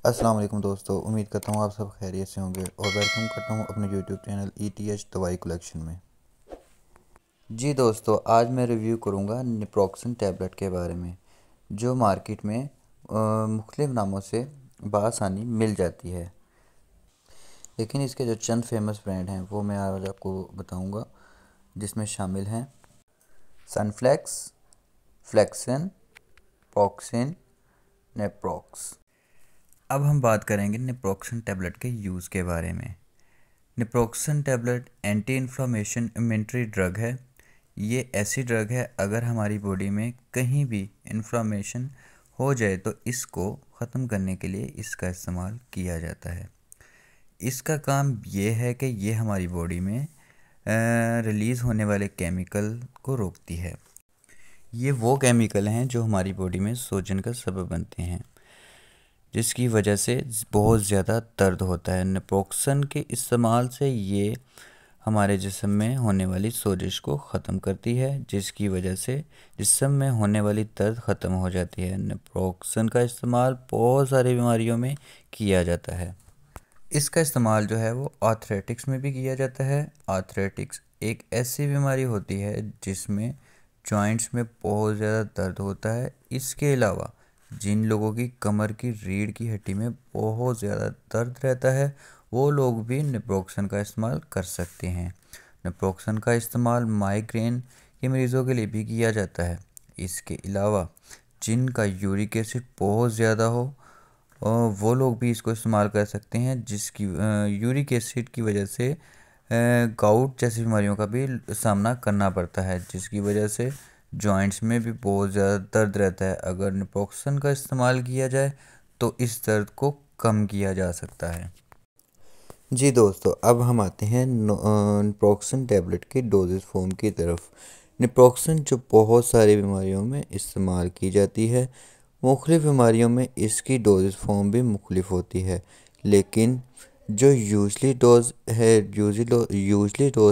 अस्सलाम वालेकुम दोस्तों, उम्मीद करता हूँ आप सब खैरियत से होंगे और वेलकम करता हूँ अपने यूट्यूब चैनल ETH दवाई कलेक्शन में। जी दोस्तों, आज मैं रिव्यू करूँगा नेप्रोक्सन टैबलेट के बारे में जो मार्केट में मुख्तलिफ नामों से बआसानी मिल जाती है। लेकिन इसके जो चंद फेमस ब्रांड हैं वो मैं आज आपको बताऊँगा, जिसमें शामिल हैं सनफ्लेक्स, फ्लेक्सन, प्रॉक्सिन, नेप्रोक्स। अब हम बात करेंगे नेप्रोक्सन टैबलेट के यूज़ के बारे में। Naproxen tablet anti inflammation immunity drug है। ये ऐसी ड्रग है, अगर हमारी बॉडी में कहीं भी इन्फ्लामेशन हो जाए तो इसको ख़त्म करने के लिए इसका इस्तेमाल किया जाता है। इसका काम ये है कि ये हमारी बॉडी में रिलीज़ होने वाले केमिकल को रोकती है। ये वो केमिकल हैं जो हमारी बॉडी में सूजन का सबब बनते हैं, जिसकी वजह से बहुत ज़्यादा दर्द होता है। नेप्रोक्सन के इस्तेमाल से ये हमारे जिस्म में होने वाली सोजिश को ख़त्म करती है, जिसकी वजह से जिस्म में होने वाली दर्द ख़त्म हो जाती है। नेप्रोक्सन का इस्तेमाल बहुत सारी बीमारियों में किया जाता है। इसका इस्तेमाल जो है वो आर्थराइटिक्स में भी किया जाता है। आर्थराइटिक्स एक ऐसी बीमारी होती है जिसमें जॉइंट्स में बहुत ज़्यादा दर्द होता है। इसके अलावा जिन लोगों की कमर की रीढ़ की हड्डी में बहुत ज़्यादा दर्द रहता है, वो लोग भी नेप्रोक्सन का इस्तेमाल कर सकते हैं। नेप्रोक्सन का इस्तेमाल माइग्रेन के मरीज़ों के लिए भी किया जाता है। इसके अलावा जिनका यूरिक एसिड बहुत ज़्यादा हो वो लोग भी इसको इस्तेमाल कर सकते हैं, जिसकी यूरिक एसिड की वजह से गाउट जैसी बीमारियों का भी सामना करना पड़ता है, जिसकी वजह से जॉइंट्स में भी बहुत ज़्यादा दर्द रहता है। अगर नेप्रोक्सन का इस्तेमाल किया जाए तो इस दर्द को कम किया जा सकता है। जी दोस्तों, अब हम आते हैं नेप्रोक्सन टैबलेट की डोजेज फॉर्म की तरफ। नेप्रोक्सन जो बहुत सारी बीमारियों में इस्तेमाल की जाती है, मुख्तलिफ़ बीमारियों में इसकी डोजेज फॉर्म भी मुख्तलिफ होती है, लेकिन जो यूजली डोज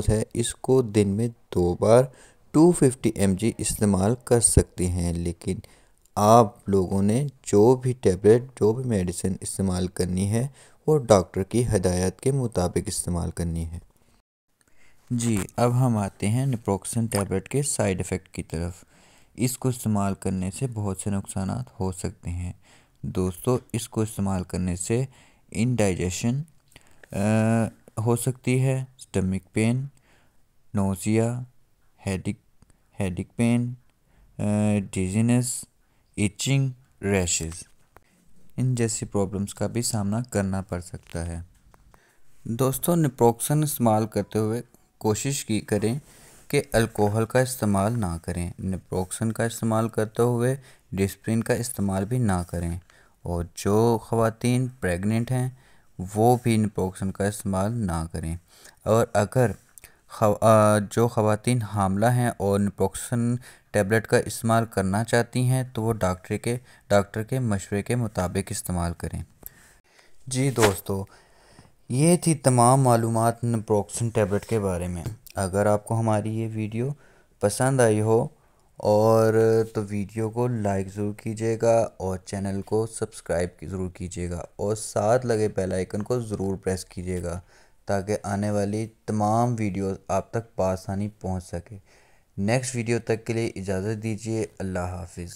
है इसको दिन में 2 बार 250 mg इस्तेमाल कर सकती हैं। लेकिन आप लोगों ने जो भी मेडिसिन इस्तेमाल करनी है वो डॉक्टर की हदायत के मुताबिक इस्तेमाल करनी है। जी, अब हम आते हैं नेप्रोक्सन टैबलेट के साइड इफ़ेक्ट की तरफ। इसको इस्तेमाल करने से बहुत से नुकसान हो सकते हैं। दोस्तों, इसको इस्तेमाल करने से इंडाइजेशन हो सकती है, stomach pain, nausea, headache pain, dizziness, itching, rashes, इन जैसी प्रॉब्लम्स का भी सामना करना पड़ सकता है। दोस्तों, नेप्रोक्सन इस्तेमाल करते हुए कोशिश करें कि अल्कोहल का इस्तेमाल ना करें। नेप्रोक्सन का इस्तेमाल करते हुए डिस्प्रिन का इस्तेमाल भी ना करें। और जो ख़वातीन प्रेग्नेंट हैं वो भी नेप्रोक्सन का इस्तेमाल ना करें। और अगर जो ख़वातीन हामला हैं और नेप्रोक्सन टैबलेट का इस्तेमाल करना चाहती हैं तो वो डॉक्टर के मशवरे के मुताबिक इस्तेमाल करें। जी दोस्तों, ये थी तमाम मालूमात नेप्रोक्सन टैबलेट के बारे में। अगर आपको हमारी ये वीडियो पसंद आई हो तो वीडियो को लाइक ज़रूर कीजिएगा और चैनल को सब्सक्राइब ज़रूर कीजिएगा और साथ लगे बेल आइकन को ज़रूर प्रेस कीजिएगा, ताकि आने वाली तमाम वीडियोस आप तक बआसानी पहुंच सके। नेक्स्ट वीडियो तक के लिए इजाज़त दीजिए। अल्लाह हाफिज़।